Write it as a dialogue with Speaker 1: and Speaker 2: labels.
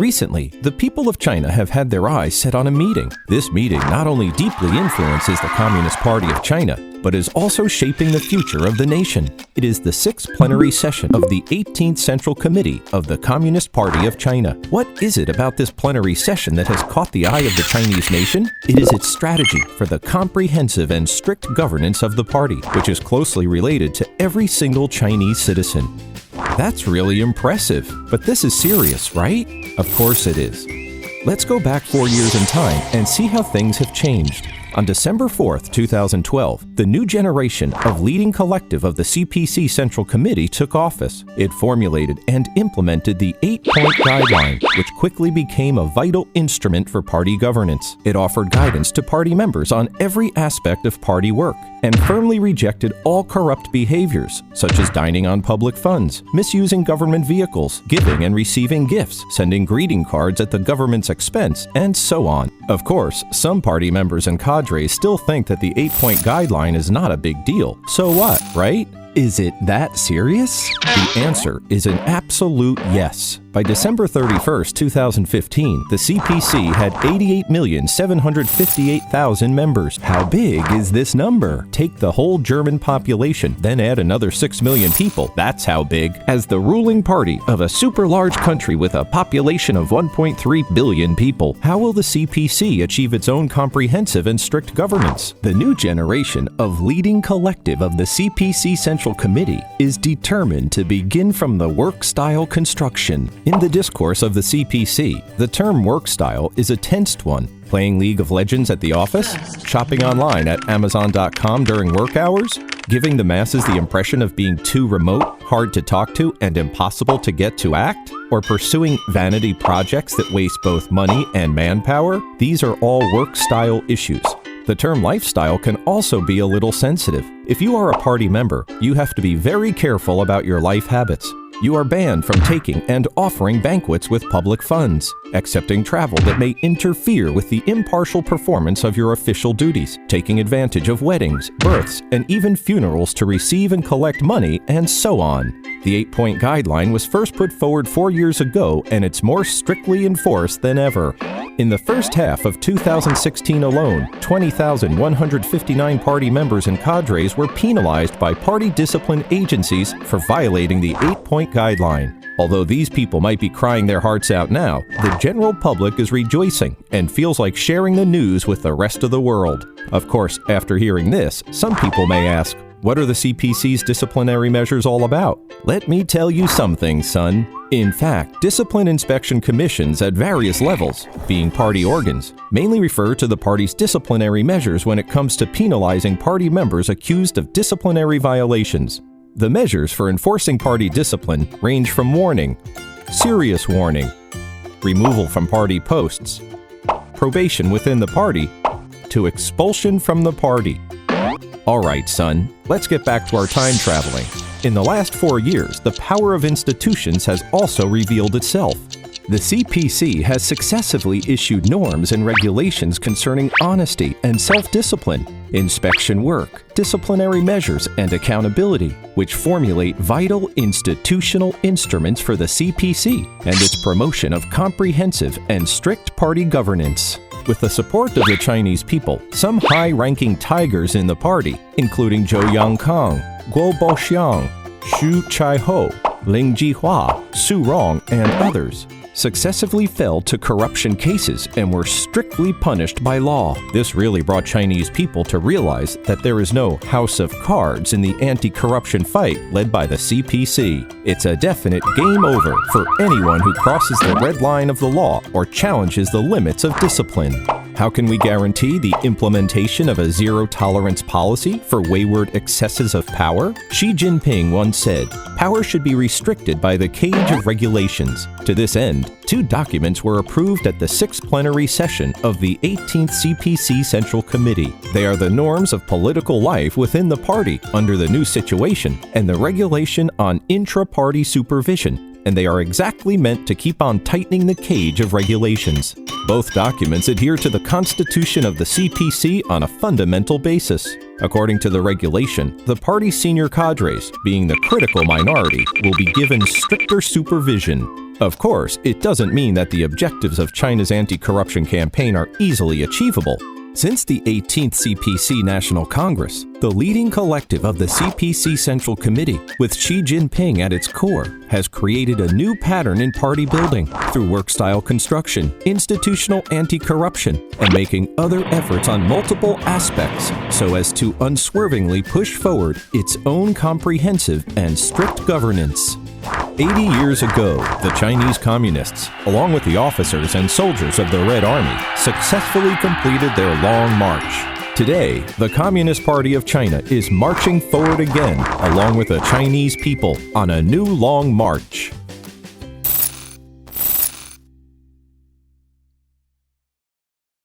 Speaker 1: Recently, the people of China have had their eyes set on a meeting. This meeting not only deeply influences the Communist Party of China, but is also shaping the future of the nation. It is the Sixth Plenary Session of the 18th Central Committee of the Communist Party of China. What is it about this plenary session that has caught the eye of the Chinese nation? It is its strategy for the comprehensive and strict governance of the party, which is closely related to every single Chinese citizen. That's really impressive, but this is serious, right? Of course it is. Let's go back 4 years in time and see how things have changed. On December 4th, 2012, the new generation of leading collective of the CPC Central Committee took office. It formulated and implemented the 8-point guideline, which quickly became a vital instrument for party governance. It offered guidance to party members on every aspect of party work and firmly rejected all corrupt behaviors, such as dining on public funds, misusing government vehicles, giving and receiving gifts, sending greeting cards at the government's expense, and so on. Of course, some party members and cadres still think that the 8-point guideline is not a big deal. So what, right? Is it that serious? The answer is an absolute yes. By December 31st, 2015, the CPC had 88,758,000 members. How big is this number? Take the whole German population, then add another 6 million people. That's how big. As the ruling party of a super large country with a population of 1.3 billion people, how will the CPC achieve its own comprehensive and strict governance? The new generation of leading collective of the CPC Central Committee is determined to begin from the Workstyle construction. In the discourse of the CPC, the term Workstyle is a tensed one. Playing League of Legends at the office? Shopping online at Amazon.com during work hours? Giving the masses the impression of being too remote, hard to talk to, and impossible to get to act? Or pursuing vanity projects that waste both money and manpower? These are all work-style issues. The term lifestyle can also be a little sensitive. If you are a party member, you have to be very careful about your life habits. You are banned from taking and offering banquets with public funds, accepting travel that may interfere with the impartial performance of your official duties, taking advantage of weddings, births, and even funerals to receive and collect money, and so on. The 8-point guideline was first put forward 4 years ago, and it's more strictly enforced than ever. In the first half of 2016 alone, 20,159 party members and cadres were penalized by party discipline agencies for violating the 8-point guideline. Although these people might be crying their hearts out now, the general public is rejoicing and feels like sharing the news with the rest of the world. Of course, after hearing this, some people may ask, what are the CPC's disciplinary measures all about? Let me tell you something, son. In fact, discipline inspection commissions at various levels, being party organs, mainly refer to the party's disciplinary measures when it comes to penalizing party members accused of disciplinary violations. The measures for enforcing party discipline range from warning, serious warning, removal from party posts, probation within the party, to expulsion from the party. All right, son, let's get back to our time traveling. In the last 4 years, the power of institutions has also revealed itself. The CPC has successively issued norms and regulations concerning honesty and self-discipline, inspection work, disciplinary measures, and accountability, which formulate vital institutional instruments for the CPC and its promotion of comprehensive and strict party governance. With the support of the Chinese people, some high-ranking tigers in the party, including Zhou Yangkang, Guo Boxiang, Xu Chaiho, Ling Jihua, Su Rong, and others, successively fell to corruption cases and were strictly punished by law. This really brought Chinese people to realize that there is no house of cards in the anti-corruption fight led by the CPC. It's a definite game over for anyone who crosses the red line of the law or challenges the limits of discipline. How can we guarantee the implementation of a zero-tolerance policy for wayward excesses of power? Xi Jinping once said, "Power should be restricted by the cage of regulations." To this end, 2 documents were approved at the Sixth Plenary Session of the 18th CPC Central Committee. They are the norms of political life within the party under the new situation and the regulation on intra-party supervision, and they are exactly meant to keep on tightening the cage of regulations. Both documents adhere to the constitution of the CPC on a fundamental basis. According to the regulation, the party's senior cadres, being the critical minority, will be given stricter supervision. Of course, it doesn't mean that the objectives of China's anti-corruption campaign are easily achievable. Since the 18th CPC National Congress, the leading collective of the CPC Central Committee, with Xi Jinping at its core, has created a new pattern in party building through work-style construction, institutional anti-corruption, and making other efforts on multiple aspects so as to unswervingly push forward its own comprehensive and strict governance. 80 years ago, the Chinese Communists, along with the officers and soldiers of the Red Army, successfully completed their long march. Today, the Communist Party of China is marching forward again, along with the Chinese people, on a new long march.